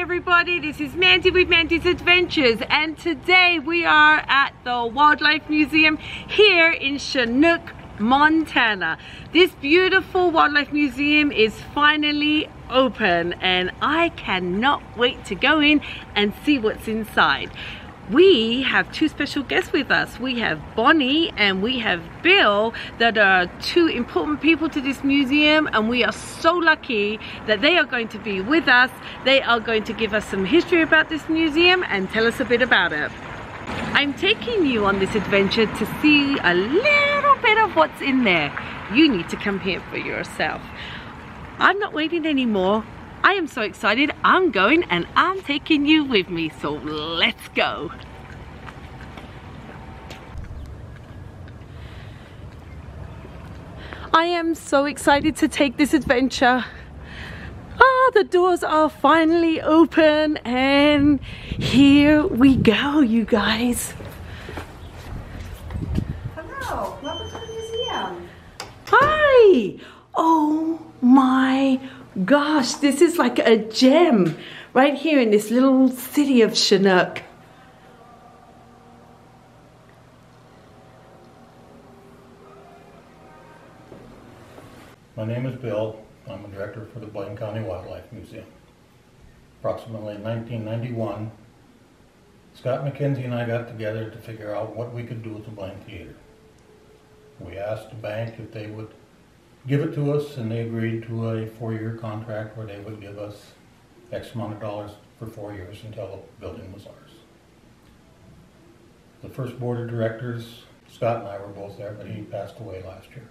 everybody, this is Mandy with Mandy's Adventures, and today we are at the Wildlife Museum here in Chinook, Montana. This beautiful wildlife museum is finally open and I cannot wait to go in and see what's inside. We have two special guests with us. We have Bonnie and we have Bill, that are two important people to this museum, and we are so lucky that they are going to be with us. They are going to give us some history about this museum and tell us a bit about it. I'm taking you on this adventure to see a little bit of what's in there. You need to come here for yourself. I'm not waiting anymore. I am so excited. I'm going and I'm taking you with me, so let's go. I am so excited to take this adventure. The doors are finally open and here we go, you guys. Hello, welcome to the museum. Hi! Oh my gosh, this is like a gem right here in this little city of Chinook. My name is Bill. I'm a director for the Blaine County Wildlife Museum. Approximately in 1991, Scott McKenzie and I got together to figure out what we could do with the Blaine Theater. We asked the bank if they would give it to us, and they agreed to a 4-year contract where they would give us X amount of dollars for 4 years until the building was ours. The first board of directors, Scott and I were both there, but he passed away last year.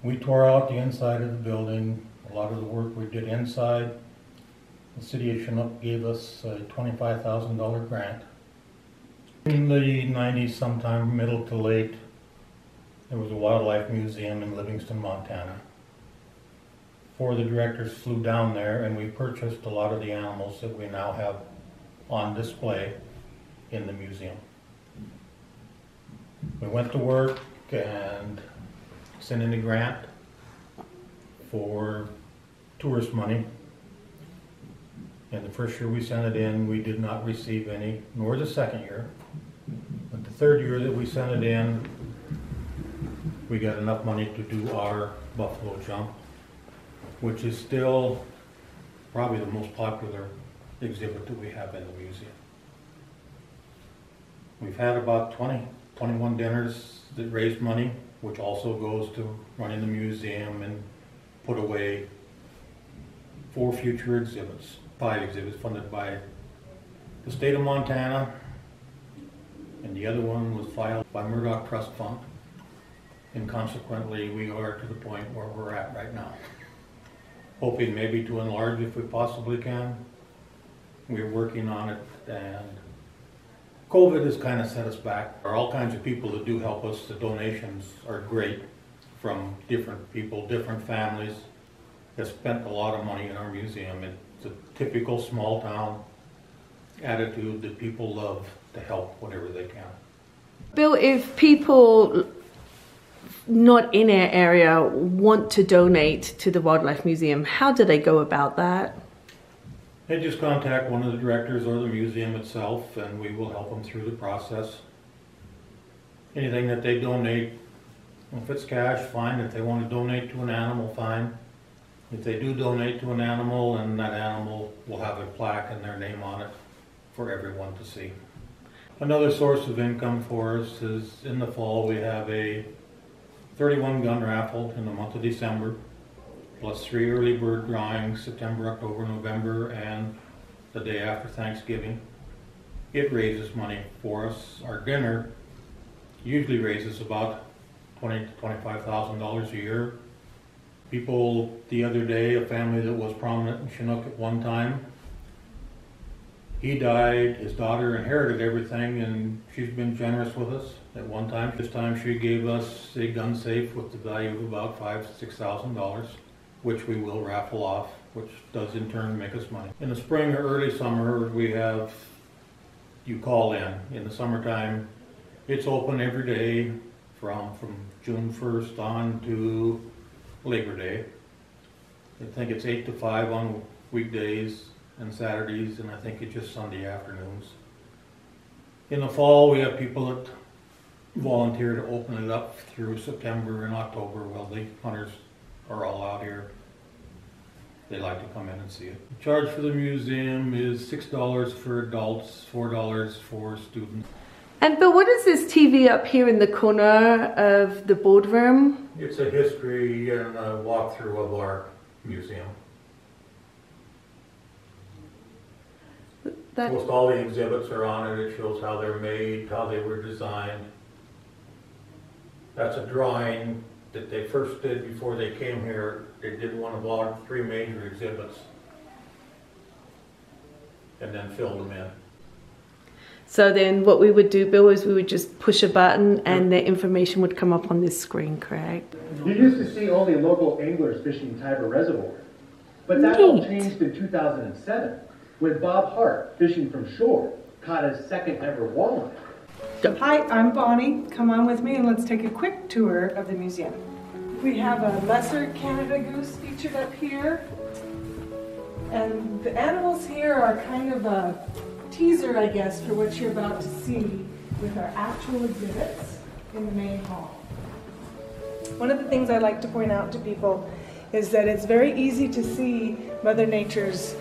We tore out the inside of the building. A lot of the work we did inside. The city of Chinook gave us a $25,000 grant. In the 90s, sometime middle to late, there was a wildlife museum in Livingston, Montana. 4 of the directors flew down there and we purchased a lot of the animals that we now have on display in the museum. We went to work and sent in a grant for tourist money. And the first year we sent it in, we did not receive any, nor the second year. But the third year that we sent it in, we got enough money to do our buffalo jump, which is still probably the most popular exhibit that we have in the museum. We've had about 21 dinners that raised money, which also goes to running the museum and put away 4 future exhibits, 5 exhibits funded by the state of Montana, and the other one was filed by Murdoch Trust Fund. And consequently, we are to the point where we're at right now. Hoping maybe to enlarge if we possibly can. We're working on it, and COVID has kind of set us back. There are all kinds of people that do help us. The donations are great from different people, different families that spent a lot of money in our museum. It's a typical small town attitude that people love to help whatever they can. Bill, if people not in our area want to donate to the Wildlife Museum, how do they go about that? They just contact one of the directors or the museum itself, and we will help them through the process. Anything that they donate, if it's cash, fine. If they want to donate to an animal, fine. If they do donate to an animal, and that animal will have a plaque and their name on it for everyone to see. Another source of income for us is in the fall we have a 31 gun raffle in the month of December, plus 3 early bird drawings, September, October, November, and the day after Thanksgiving. It raises money for us. Our dinner usually raises about $20,000 to $25,000 a year. People, the other day, a family that was prominent in Chinook at one time, he died, his daughter inherited everything, and she's been generous with us at one time. This time she gave us a gun safe with the value of about $5,000 to $6,000, which we will raffle off, which does in turn make us money. In the spring or early summer, we have, you call in. In the summertime, it's open every day from June 1st on to Labor Day. I think it's 8 to 5 on weekdays and Saturdays, and I think it's just Sunday afternoons. In the fall, we have people that volunteer to open it up through September and October while the hunters are all out here. They like to come in and see it. The charge for the museum is $6 for adults, $4 for students. And Bill, what is this TV up here in the corner of the boardroom? It's a history and a walkthrough of our museum. Almost all the exhibits are on it. It shows how they're made, how they were designed. That's a drawing that they first did before they came here. They did one of our 3 major exhibits and then filled them in. So then what we would do, Bill, is we would just push a button and the information would come up on this screen, correct? You used to see only local anglers fishing Tiber Reservoir, but that all changed in 2007 when Bob Hart, fishing from shore, caught his second ever walleye. Hi, I'm Bonnie. Come on with me and let's take a quick tour of the museum. We have a lesser Canada goose featured up here, and the animals here are kind of a teaser, I guess, for what you're about to see with our actual exhibits in the main hall. One of the things I like to point out to people is that it's very easy to see Mother Nature's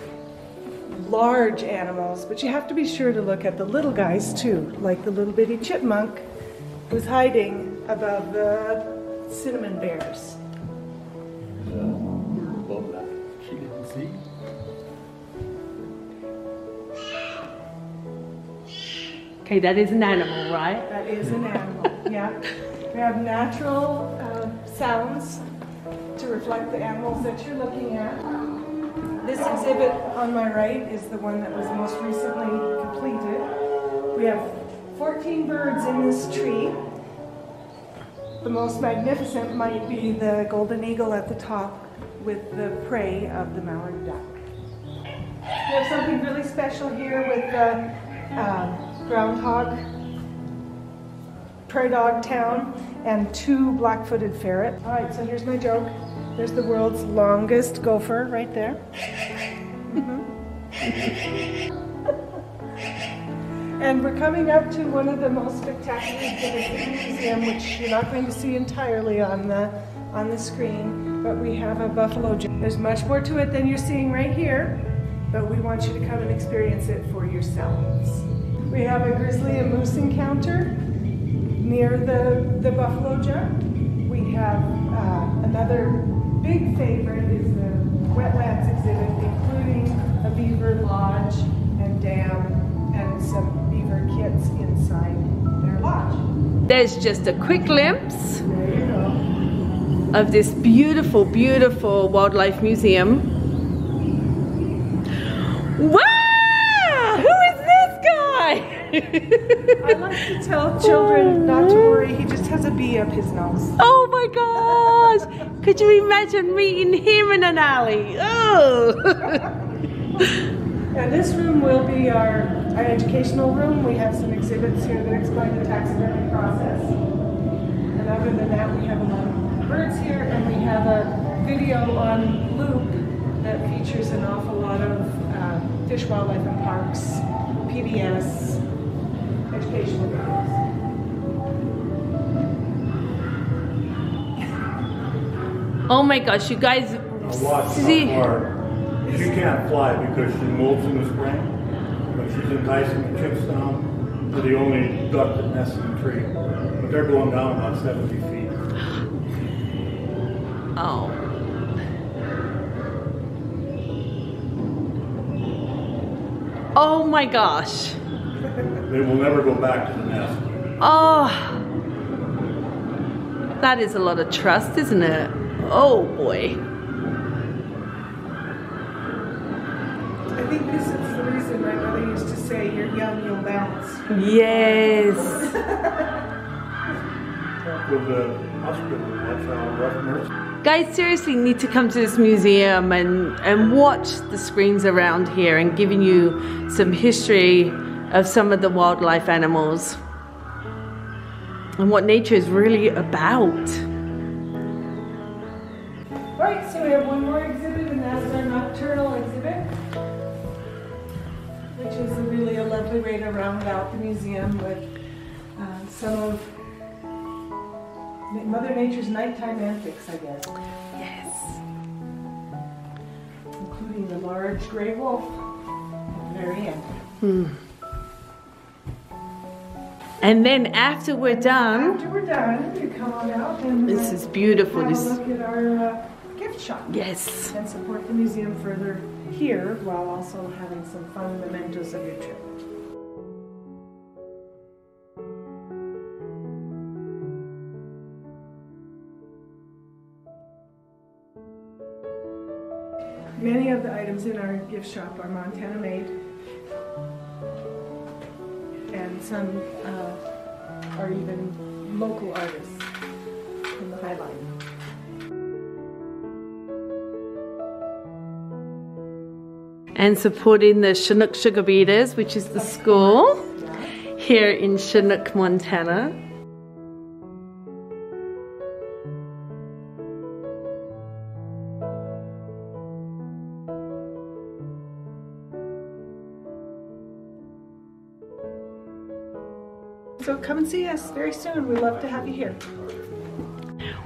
large animals, but you have to be sure to look at the little guys too, like the little bitty chipmunk who's hiding above the cinnamon bears. She didn't see. Okay, that is an animal, right? That is an animal, yeah. We have natural sounds to reflect the animals that you're looking at. This exhibit on my right is the one that was most recently completed. We have 14 birds in this tree. The most magnificent might be the golden eagle at the top with the prey of the mallard duck. We have something really special here with the groundhog, prairie dog town, and 2 black-footed ferrets. All right, so here's my joke. There's the world's longest gopher right there. And we're coming up to one of the most spectacular exhibits in the museum, which you're not going to see entirely on the screen, but we have a buffalo jay. There's much more to it than you're seeing right here, but we want you to come and experience it for yourselves. We have a grizzly and moose encounter near the buffalo jump. We have another big favorite is the wetlands exhibit, including a beaver lodge and dam and some beaver kits inside their lodge. There's just a quick glimpse There you go. of this beautiful, beautiful wildlife museum. Wow! Who is this guy? I like to tell children not to worry, he just has a bee up his nose. Oh my gosh! Could you imagine meeting him in an alley? Oh! Now this room will be our educational room. We have some exhibits here that explain the taxidermy process. And other than that, we have a lot of birds here, and we have a video on loop that features an awful lot of fish, wildlife, and parks, PBS, educational videos. Oh my gosh, you guys see? She can't fly because she molts in the spring, but she's enticing the chicks down to the only duck that nests in the tree. But they're going down about 70 feet. Oh. Oh my gosh. They will never go back to the nest. Oh. That is a lot of trust, isn't it? Oh boy. I think this is the reason my mother used to say, you're young, you'll bounce. Yes. With the hospital, that's how rough nurse. Guys seriously need to come to this museum and watch the screens around here and giving you some history of some of the wildlife animals and what nature is really about. Alright, so we have one more exhibit, and that's our nocturnal exhibit, which is really a lovely way to round out the museum with some of Mother Nature's nighttime antics, I guess. Yes. Including the large gray wolf at the very end. And then after we're done, you come on out and this is beautiful. have a look at our gift shop. Yes. And support the museum further here while also having some fun mementos of your trip. Many of the items in our gift shop are Montana made, and some are even local artists from the High Line. And supporting the Chinook sugar beaters, which is the school here in Chinook, Montana. So come and see us very soon. We'd love to have you here.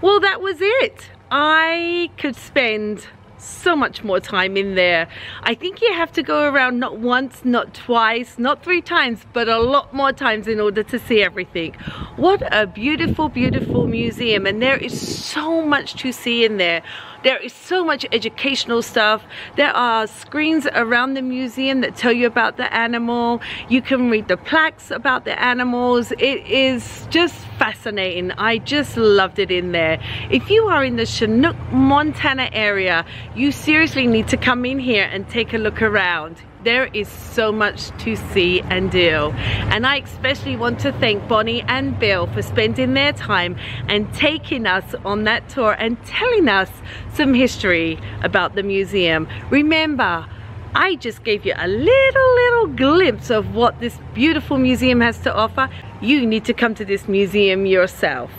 Well, that was it. I could spend so much more time in there. I think you have to go around not once, not twice, not 3 times, but a lot more times in order to see everything. What a beautiful, beautiful museum, and there is so much to see in there. There is so much educational stuff. There are screens around the museum that tell you about the animal. You can read the plaques about the animals. It is just fascinating. I just loved it in there. If you are in the Chinook, Montana area, you seriously need to come in here and take a look around. There is so much to see and do. And I especially want to thank Bonnie and Bill for spending their time and taking us on that tour and telling us some history about the museum. Remember, I just gave you a little glimpse of what this beautiful museum has to offer. You need to come to this museum yourself.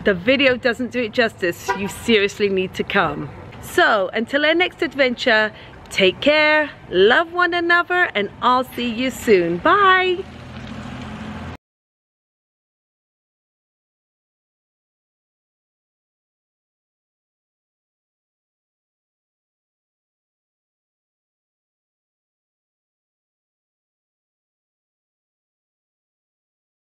The video doesn't do it justice. You seriously need to come. So until our next adventure, take care, love one another, and I'll see you soon. Bye.